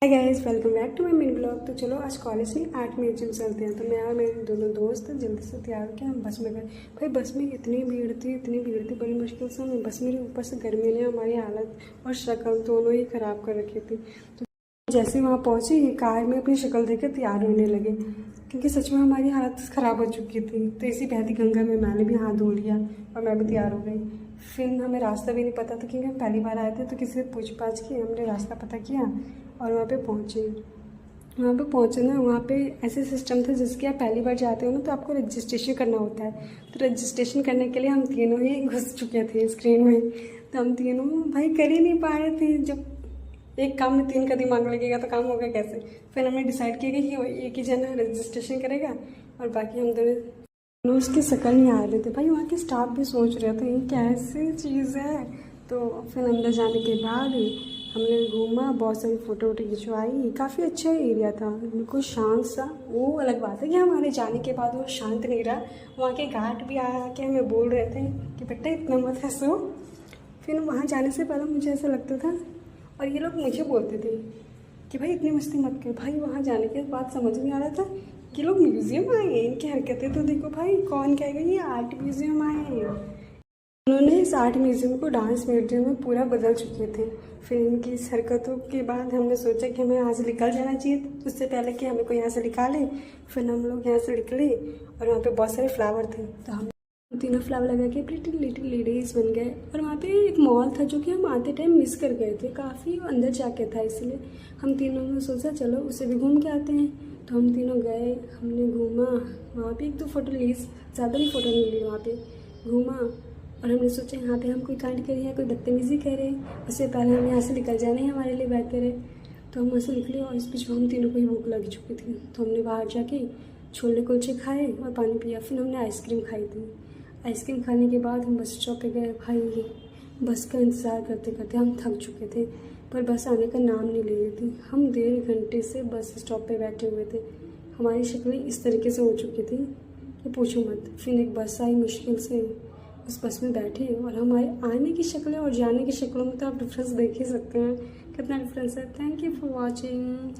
Hi guys, welcome back to my mini blog. तो चलो आज कॉलेज नहीं आर्ट म्यूजियम चलते हैं। तो मैं और मेरे दोनों दोस्त जल्दी से तैयार होकर हम बस में गए। भाई बस में इतनी भीड़ थी बड़ी मुश्किल से हमें बस में ऊपर से गर्मी ने हमारी हालत और शक्ल दोनों ही ख़राब कर रखी थी। तो जैसे वहाँ पहुँचे कार में अपनी शक्ल देख कर तैयार होने लगे, क्योंकि सच में हमारी हालत ख़राब हो चुकी थी। तो इसी बहती गंगा में मैंने भी हाथ धो लिया और मैं भी तैयार हो गई। फिर हमें रास्ता भी नहीं पता था, क्योंकि हम पहली बार आए थे। तो किसी से पूछ पाछ के हमने रास्ता पता किया और वहाँ पे पहुँचे ना, वहाँ पे ऐसे सिस्टम था जिसके आप पहली बार जाते हो ना तो आपको रजिस्ट्रेशन करना होता है। तो रजिस्ट्रेशन करने के लिए हम तीनों ही घुस चुके थे स्क्रीन में। तो हम तीनों भाई कर ही नहीं पा रहे थे। जब एक काम में तीन का दिमाग लगेगा तो काम होगा कैसे। फिर हमने डिसाइड किया कि एक ही जना रजिस्ट्रेशन करेगा और बाकी हम दोनों उसकी शक्ल नहीं आ रहे थे। भाई वहाँ के स्टाफ भी सोच रहे थे ये कैसी चीज़ है। तो फिर अंदर जाने के बाद हमने घूमा, बहुत सारी फ़ोटो वोटो खिंचवाई। काफ़ी अच्छा एरिया था, बिल्कुल शांत सा। वो अलग बात है कि हमारे जाने के बाद वो शांत नहीं रहा। वहाँ के गार्ड भी आके हमें बोल रहे थे कि बेटा इतना मत हंसो। फिर वहाँ जाने से पहले मुझे ऐसा लगता था, और ये लोग मुझे बोलते थे कि भाई इतनी मस्ती मत कर। भाई वहाँ जाने के बाद समझ में आ रहा था कि लोग म्यूज़ियम आए हैं। इनकी हरकतें तो देखो भाई, कौन कहेगा ये आर्ट म्यूज़ियम आए हैं। उन्होंने इस आर्ट म्यूज़ियम को डांस म्यूज़ियम में पूरा बदल चुके थे। फिर इनकी इस हरकतों के बाद हमने सोचा कि हमें यहाँ से निकल जाना चाहिए, उससे पहले कि हमें कोई यहाँ से निकाले। फिर हम लोग यहाँ से निकले और वहाँ पे बहुत सारे फ्लावर थे। तो हम तीनों फ्लावर लगा के प्रिटी लिटिल लेडीज़ बन गए। और वहाँ पे एक मॉल था जो कि हम आते टाइम मिस कर गए थे, काफ़ी अंदर जाके था। इसलिए हम तीनों ने सोचा चलो उसे भी घूम के आते हैं। तो हम तीनों गए, हमने घूमा वहाँ पे, एक दो फ़ोटो ली, ज़्यादा नहीं फ़ोटो नहीं ली। वहाँ पे घूमा और हमने सोचा यहाँ पे हम कोई कांड करें या कोई बदतमीज़ी करें, उससे पहले हम यहाँ से निकल जाना ही हमारे लिए बेहतर है। तो हम वहाँ से निकले और इस बीच हम तीनों को ही भूख लग चुकी थी। तो हमने बाहर जाके छोले कुलचे खाए और पानी पिया। फिर हमने आइसक्रीम खाई थी। आइसक्रीम खाने के बाद हम बस स्टॉप पे गए। भाई बस का इंतज़ार करते करते हम थक चुके थे, पर बस आने का नाम नहीं ले रही थी। हम 1.5 घंटे से बस स्टॉप पे बैठे हुए थे। हमारी शक्लें इस तरीके से हो चुकी थी कि पूछो मत। फिर एक बस आई, मुश्किल से उस बस में बैठे और हमारे आने की शक्लें और जाने की शक्लों में तो आप डिफरेंस देख ही सकते हैं, कितना डिफरेंस है। Thank you for watching.